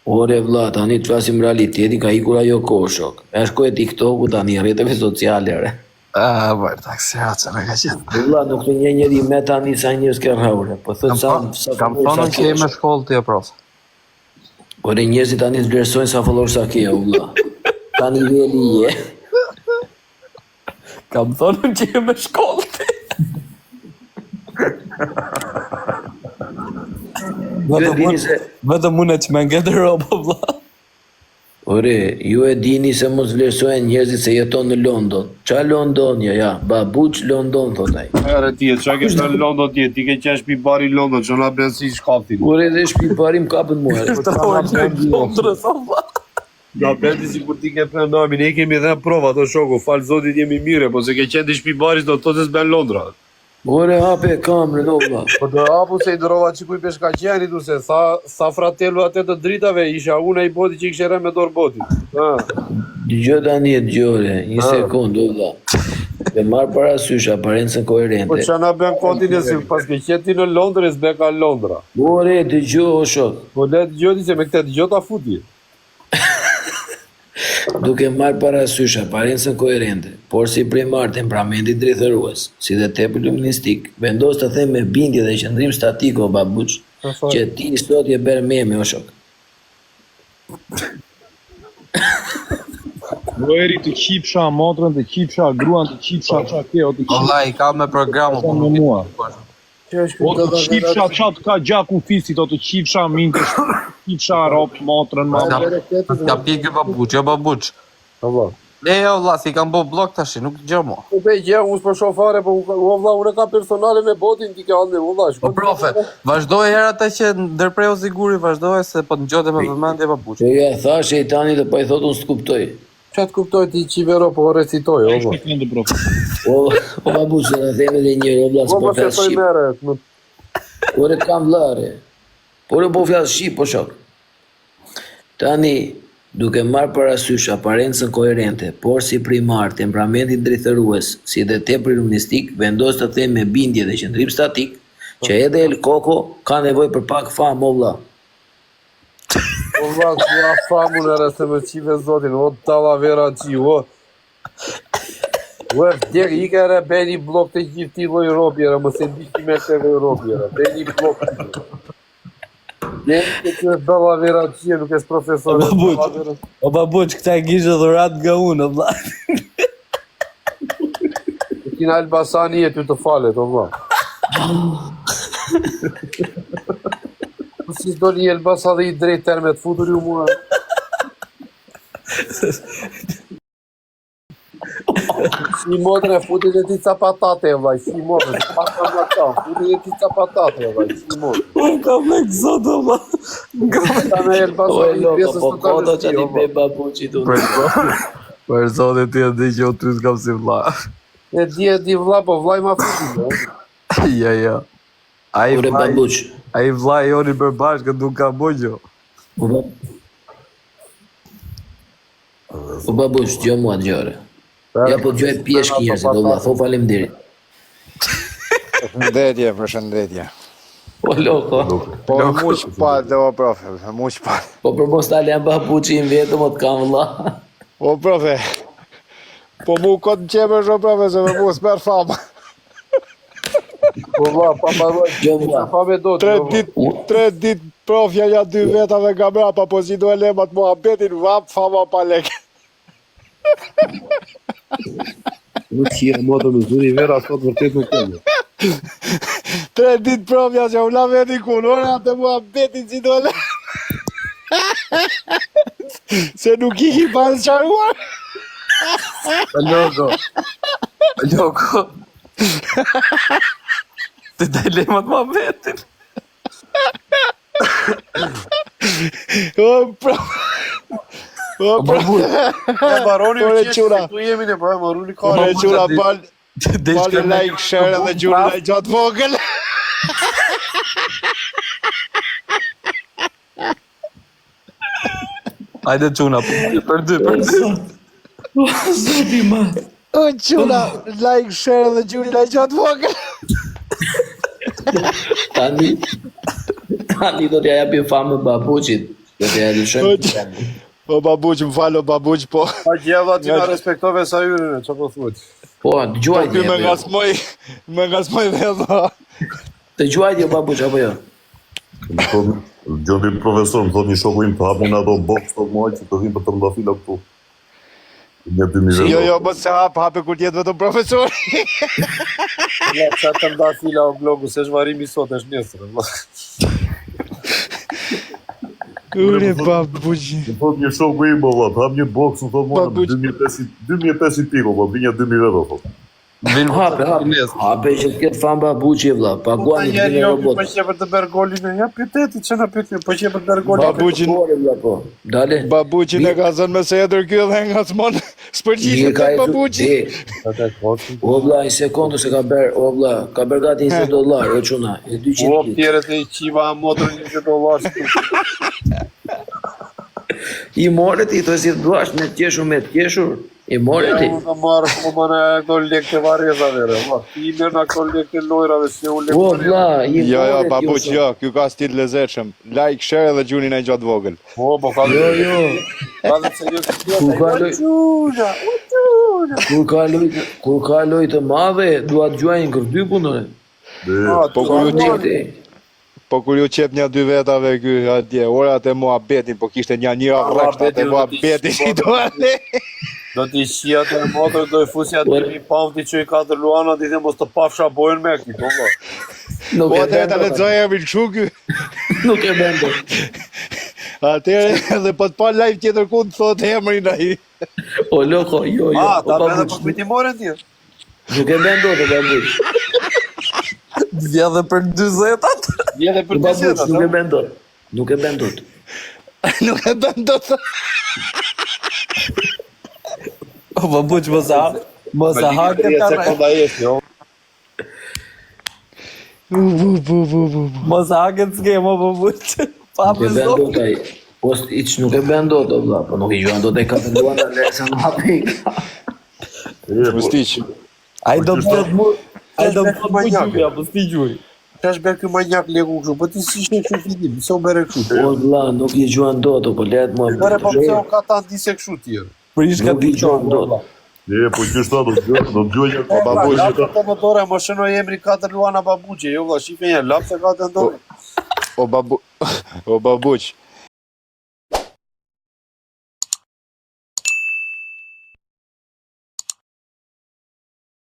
Ore vlla, tani të flasim realiteti, ka ikur ajo kohë shok. E shkoj e TikToku tani, rrjeteve sociale, re. Bërë, taksi raca me ka qenë. Vlla, nuk të një njeri me tani sa njërës ke rraure, po thët sa Kam thonë që e me shkollë të prof. Ore njerëzit tani të vlerësojnë sa followers sa ke, vlla. Tani veli je. Kam thonë që e me shkollë të. Vetëm unë që me ngete roba, vlla. Ore, ju e dini se mos vlerësojnë njerëzit se jeton në London. Qa London, ja, babuq London, thotaj. Ere tjetë, qa ke shtë në London tjetë, ti ke qenë shpi bari London, që na ben si shkaftin. Ore, dhe shpi barim kapën muare. Na bendi si kur ti ke për nami, ne kemi dhe prova, to shoko, falë zotit jemi mire, po se ke qenë di shpi baris, do të të s'ben Londra. Ore, hape kamre, do vlla. Po të apu se i dërova që kuj peshka qeni, du se sa fratellu atë të dritave, isha una i boti që i këshere me dorë botit. Dgjoj tani e dgjore, një sekund, do vlla. Dhe marë parasysh aparencën koherente. Po që na ben kontin e si, pas ke qeti në Londrë, e s'be ka Londra. Ore, dgjoj o shok. Po le dgjoj se me këte dgjoj ta futi. Duke marrë parasysh aparencën koherente, por si primar temperamentit drejtërues, si dhe tepër luministik, vendos të them me bindje dhe qëndrim statik o babuq, që ti sot je bërë meme o shok. Eri të qipsha motrën, të qipsha gruan, të qipsha qa ke, o të qipsha... Ola, i ka me programu, po me mua. O të qipsha qatë ka gjaku fisit, o të qipsha minte, qipsha ropë, motrën, Ka pikë babuq, jo babuq. Ne jo vlla, si kam bo blok tash, nuk gjë mo. Po be gjë, unë s'po shofare, po vlla, unë ka personale me botin, ti ke ande, vlla. Po profe, vazhdoj herë ata që ndërpreu siguri, vazhdoj se po të ngjote me vëmendje babuq. Që ja tha shejtani dhe pa i thot unë s'kuptoj. Qa të kuptoj ti qivero, po recitoj, o vlla. O babuq, se në theme dhe njërë, o vlla, s'po flasë shqip. Ore kam vllare. Por e po flasë shqip, po shok. Tani, duke marrë parasysh aparencën koherente, por si primar temperamentin drejtërues, si dhe tepër luministik, vendos të them me bindje dhe qëndrim statik, që edhe El Koko ka nevojë për pak famë, o vlla. O vlla, s'ja famun e se me qive zotin, o talavera qi, o. Ue, djek, i ka ere beni blok të gjithë ti loj robjera, më se ndihti me të dhe robjera, beni blok të gjithë. Ne që e bella vera qie, nuk e s'profesor. O babuq, këta e kishë dhurat nga unë, o vlla. Kina Elbasani e ty të falet, o vlla. Si s'do një Elbasa dhe i drejt termet futur ju mua. Si modre, futit e ti ca patate, vllaj, si modre, futit e ti ca patate, vllaj, si modre. Unë kam me këzot, o vlla. Ta me Elbasa dhe i pjesës Po të të kodo që ti be babuqit unë. Për zote ti e di që o ty s'kam si vlla. E di vlla, po vllaj ma futit, Ja. Ore babuq. Ai vlla joni përbashkët nuk ka bojgjo. O babuq, gjë mua gjore. Ja po gjoj pjeshk njerëzit, o vlla, tho faleminderit. Përshëndetje. O loko. Po muq palë, o profe, muq palë. Po për mos ta lem babuqin vetëm o të kam vlla. O profe, po mu këtë në qemesh o profe, se me mu s'mer fama. Po vlla, pa paroj, pa me do të. 3 dit profja ja 2 vetave nga mrapa, po si do e lemat mua betin, vap fama pa leke. Nuk qia moto në zuri vera, sot vërtet nuk kemë. 3 dit profja që u la vetin kunore, atë mua betin si do e lemat. Se nuk i ki pas qaruar. Loko. Të daj lemat ma vetin. O profe. O profe. E baroni u qura. qeshë, tu jemi në bërë, maruni ka. Ore qura, bali like, share dhe gjurë dhe gjatë vogël. Hajde quna, për dy. Zoti ma. O quna, like, share dhe gjurë dhe gjatë vogël. Tani do t'ja japim famë babuqit. Do t'ja lëshojmë. O babuq, më falë, o babuq, po... Pa gjella ti na respektove sa hyrën, që po thuhet? Po, dëgjuaj Ky me ngasmoj vedha. Dëgjuaj ti babuç apo jo? Gjoni profesor, më thot një shoku im të hapin ato box të muaj që të vinë për të mdafila këtu. Një 2000 Jo, jo, mos se hape kur tjetë vetëm profesor. Ja, sa të nda fila o globu, se shvarimi sot është nesër. Ure, babuq. Më thot një shoku im, valla, të hap një box, më thot mua 2500 piko, po vinja 2000 euro, thot. Hape që t'ket fan babuqi vlla, paguani të vinë robot. Po që për të bërë golin e ja pyeteti që na pyetje, po që për të bërë golin. Babuqin, Po, dale. babuqin e ka zënë me se edër ky dhe nga smon. S'përgjishet të babuqi. O vlla, një sekundë se ka bërë, o vlla, ka bërë gati $20, o çuna, e 200 O kit. tjerët e qiva motor $20. I morët i të si të duash me t'jeshur, i morët i. Unë të marrë po më në këto lekë të varjeza vere, ti i merë në këto lekë të lojrave, si u lekë. O vlla, i morët Jo, jo, babuq, jo, ky ka stil lezetshëm. Like, share dhe gjunin e gjatë vogël. Po, ka dhe... Jo. Ka dhe se jo të Kur ka lojë të madhe, dua të gjuajnë kërdy punën. Po kur ju qep një 2 vetave ky atje, orat e muhabetin, po kishte një rreshtat e muhabetin si duale. Do t'i shia të në motor, do i fusja të një pamti që i 4 luana, t'i dhe mos të pafsha bojnë me këti, po vla. Po atëre ta lexoj emrin kështu ky. Nuk e bën dot. Atëre edhe po të pa live tjetër ku të thot emrin ai. O loko, jo. Ta bërë për kujtimore t'je. Nuk e bën dot, babuq. Vjedhe për 20-at. Vjedhe për Babuq, nuk e bën dot. Nuk e bën dot. Nuk e bën dot. O babuq, mos e hake të sekonda jesh, jo. Mos e hake të skema, babuq. Pa Nuk e bën dot ai. Post iç nuk e bën dot, o vlla, po nuk i gjuan dot e ka të luana lesa në hapi. Mustiq. Ai do të thotë mu, ai do të thotë manjak, apo sti gjuj. Tash bërë ky manjak leku kështu, po ti si shë kështu fitim, se u bërë kështu. O vlla, nuk i gjuan dot, po let mua. Bërë po pse u ka ta ndise kështu tjerë. Për ish ka Nuk i gjuan dot. Po që shta do të gjoj një... Po babuq, të motore, më shënoj emri 4 luana babuqe, jo vlla, shife një lap se ka të ndore. O babuq,